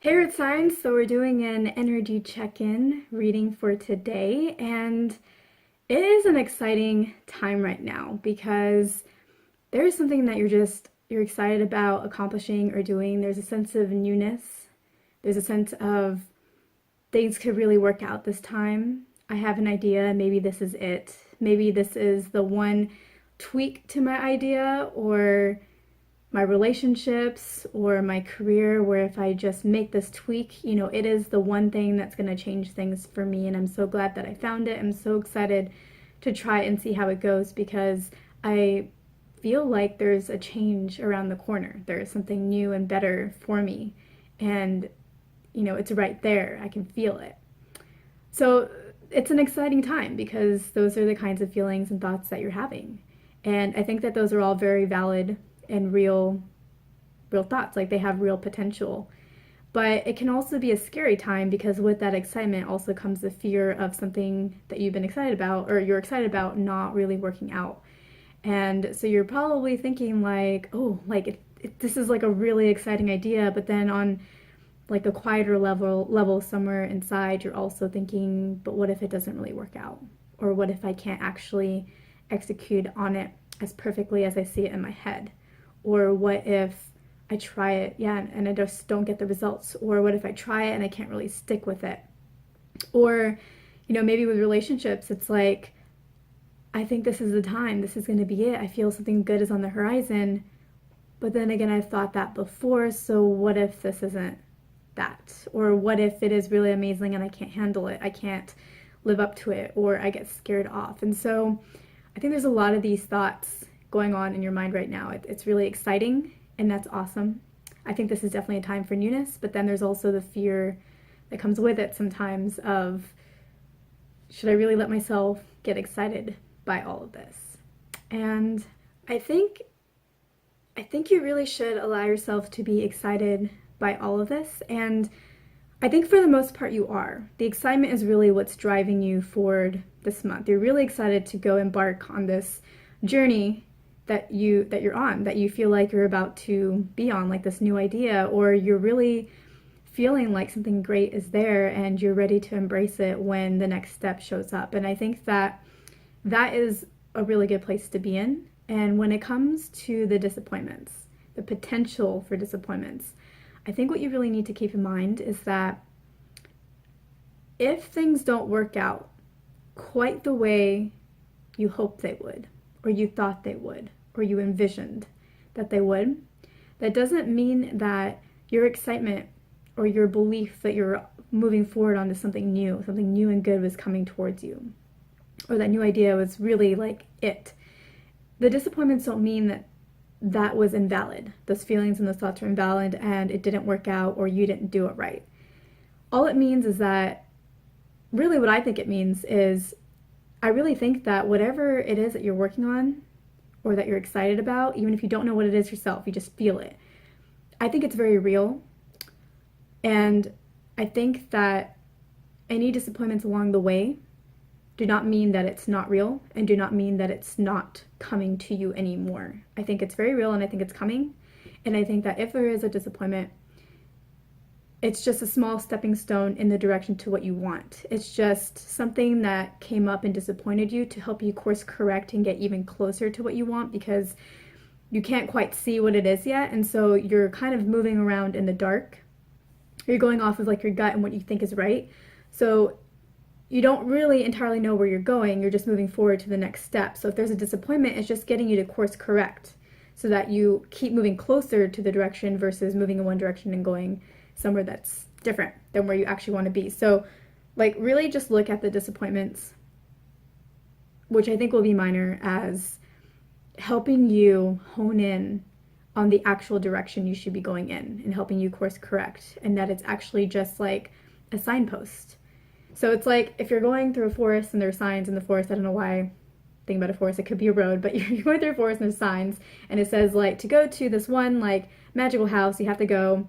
Hey Earth Signs, so we're doing an energy check-in reading for today, and it is an exciting time right now because there's something that you're excited about accomplishing or doing. There's a sense of newness. There's a sense of things could really work out this time. I have an idea, maybe this is it. Maybe this is the one tweak to my idea or my relationships or my career, where if I just make this tweak, it is the one thing that's going to change things for me. And I'm so glad that I found it. I'm so excited to try and see how it goes because I feel like there's a change around the corner. There is something new and better for me. And, it's right there. I can feel it. So it's an exciting time because those are the kinds of feelings and thoughts that you're having. And I think that those are all very valid and real thoughts. Like, they have real potential. But it can also be a scary time because with that excitement also comes the fear of something that you've been excited about or you're excited about not really working out. And so you're probably thinking like, oh, like this is like a really exciting idea, but then on like a quieter level somewhere inside, you're also thinking, but what if it doesn't really work out? Or what if I can't actually execute on it as perfectly as I see it in my head? Or what if I try it, and I just don't get the results? Or what if I try it and I can't really stick with it? Or, maybe with relationships, it's like, I think this is the time, this is going to be it. I feel something good is on the horizon. But then again, I've thought that before, so what if this isn't that? Or what if it is really amazing and I can't handle it? I can't live up to it, or I get scared off. And so I think there's a lot of these thoughts going on in your mind right now. It's really exciting, and that's awesome. I think this is definitely a time for newness, but then there's also the fear that comes with it sometimes of, should I really let myself get excited by all of this? And I think you really should allow yourself to be excited by all of this, and I think for the most part you are. The excitement is really what's driving you forward this month. You're really excited to go embark on this journey that you're on, that you feel like you're about to be on, like this new idea, or you're really feeling like something great is there and you're ready to embrace it when the next step shows up. And I think that is a really good place to be in. And when it comes to the disappointments, the potential for disappointments, I think what you really need to keep in mind is that if things don't work out quite the way you hoped they would, or you thought they would, or you envisioned that they would, that doesn't mean that your excitement or your belief that you're moving forward onto something new and good was coming towards you, or that new idea was really like it. The disappointments don't mean that was invalid. Those feelings and those thoughts are invalid and it didn't work out or you didn't do it right. All it means is that, really what I think it means is, I really think that whatever it is that you're working on or that you're excited about, even if you don't know what it is yourself, you just feel it. I think it's very real. And I think that any disappointments along the way do not mean that it's not real and do not mean that it's not coming to you anymore. I think it's very real and I think it's coming. And I think that if there is a disappointment, it's just a small stepping stone in the direction to what you want. It's just something that came up and disappointed you to help you course correct and get even closer to what you want, because you can't quite see what it is yet. And so you're kind of moving around in the dark. You're going off of like your gut and what you think is right. So you don't really entirely know where you're going. You're just moving forward to the next step. So if there's a disappointment, it's just getting you to course correct so that you keep moving closer to the direction versus moving in one direction and going somewhere that's different than where you actually want to be. So like, really just look at the disappointments, which I think will be minor, as helping you hone in on the actual direction you should be going in and helping you course correct, and that it's actually just like a signpost. So it's like if you're going through a forest and there are signs in the forest. I don't know why think about a forest, it could be a road, but you're going through a forest and there's signs and it says like, to go to this one like magical house you have to go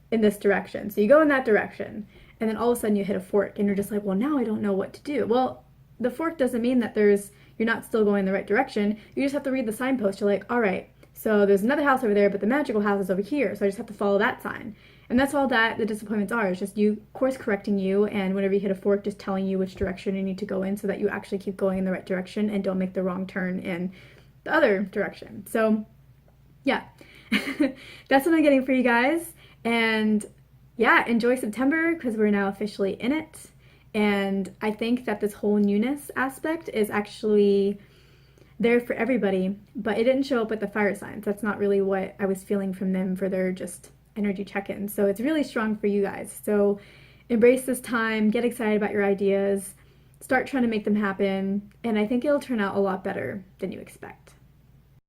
in this direction. So you go in that direction and then all of a sudden you hit a fork and you're just like, well, now I don't know what to do. Well, the fork doesn't mean that you're not still going in the right direction. You just have to read the signpost. You're like, all right, So there's another house over there, but the magical house is over here. So I just have to follow that sign. And that's all that the disappointments are. It's just you course correcting you, and whenever you hit a fork, just telling you which direction you need to go in so that you actually keep going in the right direction and don't make the wrong turn in the other direction. So yeah, that's what I'm getting for you guys. And yeah, enjoy September because we're now officially in it. And I think that this whole newness aspect is actually there for everybody, but it didn't show up with the fire signs. That's not really what I was feeling from them for their just energy check-ins. So it's really strong for you guys. So embrace this time, get excited about your ideas, start trying to make them happen, and I think it'll turn out a lot better than you expect.